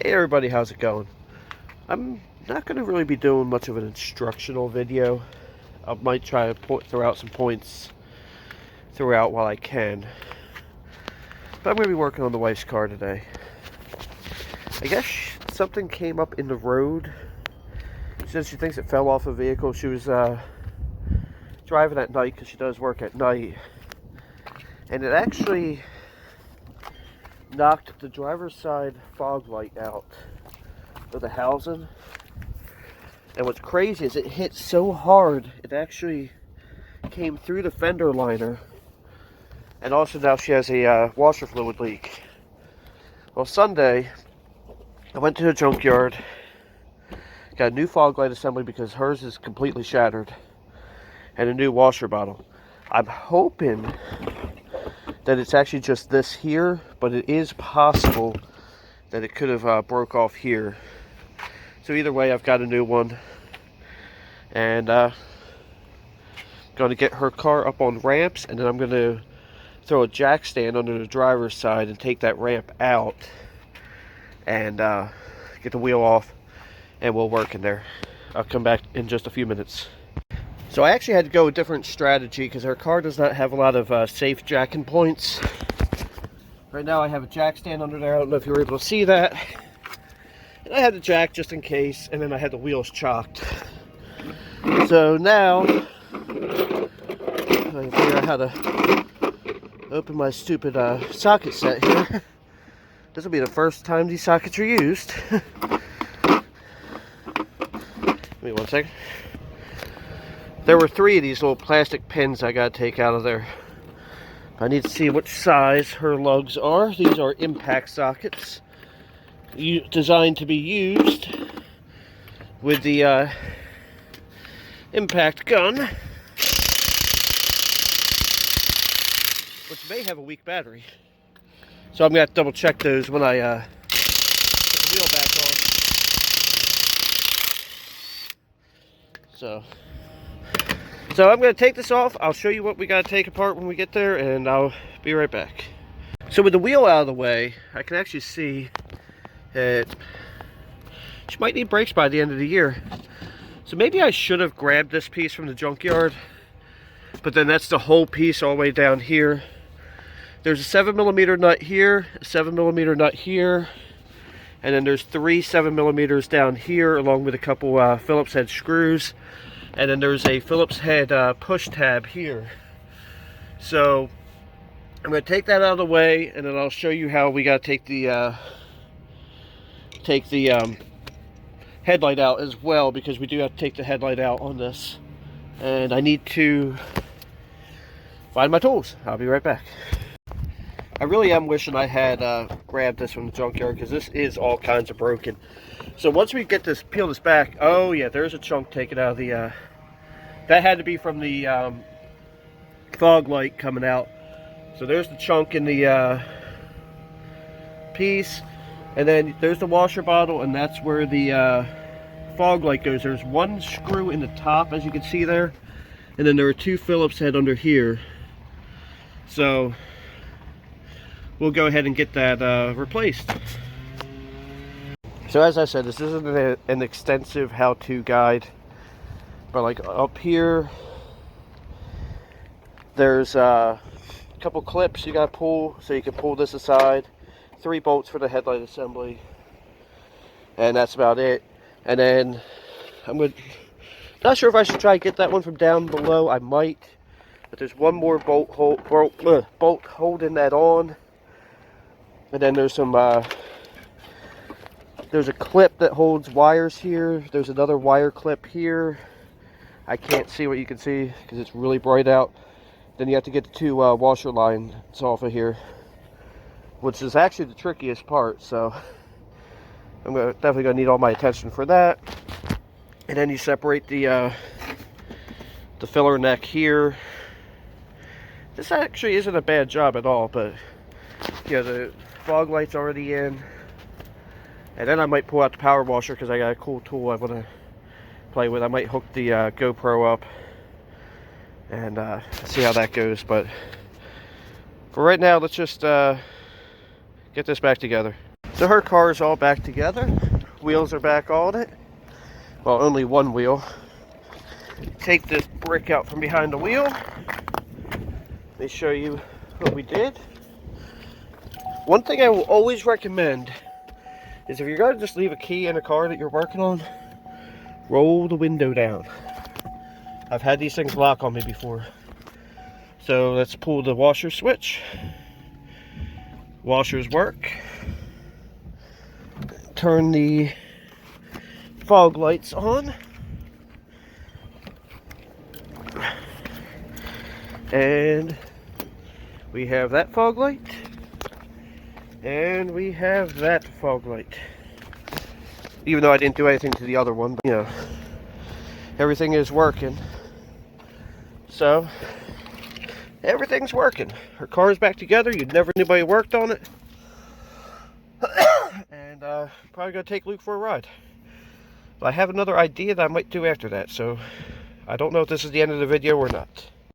Hey everybody, how's it going? I'm not going to really be doing much of an instructional video. I might try to throw out some points throughout while I can. But I'm going to be working on the wife's car today. I guess something came up in the road. She says she thinks it fell off a vehicle. She was driving at night because she does work at night. And it actually knocked the driver's side fog light out of the housing. And what's crazy is it hit so hard it actually came through the fender liner. And also now she has a washer fluid leak. Well, Sunday I went to the junkyard, got a new fog light assembly because hers is completely shattered, and a new washer bottle. I'm hoping that it's actually just this here, but it is possible that it could have broke off here. So either way, I've got a new one, and going to get her car up on ramps, and then I'm going to throw a jack stand under the driver's side and take that ramp out and get the wheel off, and we'll work in there. I'll come back in just a few minutes. So I actually had to go a different strategy because her car does not have a lot of safe jacking points. Right now I have a jack stand under there. I don't know if you were able to see that. And I had the jack just in case, and then I had the wheels chocked. So now I can figure out how to open my stupid socket set here. This will be the first time these sockets are used. Give me one second. There were 3 of these little plastic pins I gotta take out of there. I need to see which size her lugs are. These are impact sockets, designed to be used with the impact gun, which may have a weak battery. So I'm gonna have to double check those when I put the wheel back on. So I'm going to take this off. I'll show you what we got to take apart when we get there, and I'll be right back. So with the wheel out of the way, I can actually see that she might need brakes by the end of the year. So maybe I should have grabbed this piece from the junkyard, but then that's the whole piece all the way down here. There's a 7mm nut here, a 7mm nut here, and then there's 3 7mm down here, along with a couple Phillips head screws. And then there's a Phillips head push tab here. So I'm going to take that out of the way, and then I'll show you how we got to take the headlight out as well, because we do have to take the headlight out on this. And I need to find my tools. I'll be right back. I really am wishing I had grabbed this from the junkyard, because this is all kinds of broken. So once we get this, peel this back, oh yeah, there's a chunk taken out of the, that had to be from the fog light coming out. So there's the chunk in the piece, and then there's the washer bottle, and that's where the fog light goes. There's 1 screw in the top, as you can see there, and then there are 2 Phillips head under here. So we'll go ahead and get that replaced. So as I said, this isn't an extensive how-to guide, but like up here, there's a couple clips you gotta pull, so you can pull this aside, 3 bolts for the headlight assembly, and that's about it. And then not sure if I should try to get that one from down below. I might, but there's 1 more bolt holding that on, and then there's some there's a clip that holds wires here. There's another wire clip here. I can't see what you can see because it's really bright out. Then you have to get the 2 washer lines off of here, which is actually the trickiest part. So I'm definitely going to need all my attention for that. And then you separate the filler neck here. This actually isn't a bad job at all, but yeah, the fog light's already in. And then I might pull out the power washer because I got a cool tool I want to play with. I might hook the GoPro up and see how that goes. But for right now, let's just get this back together. So her car is all back together. Wheels are back on it. Well, only one wheel. Take this brick out from behind the wheel. Let me show you what we did. One thing I will always recommend is if you're going to just leave a key in a car that you're working on, roll the window down. I've had these things lock on me before. So let's pull the washer switch. Washers work. Turn the fog lights on. And we have that fog light. And we have that fog light. Even though I didn't do anything to the other one, but you know, everything is working. So, everything's working. Her car is back together. You'd never knew anybody worked on it. And probably gonna take Luke for a ride. But I have another idea that I might do after that, so I don't know if this is the end of the video or not.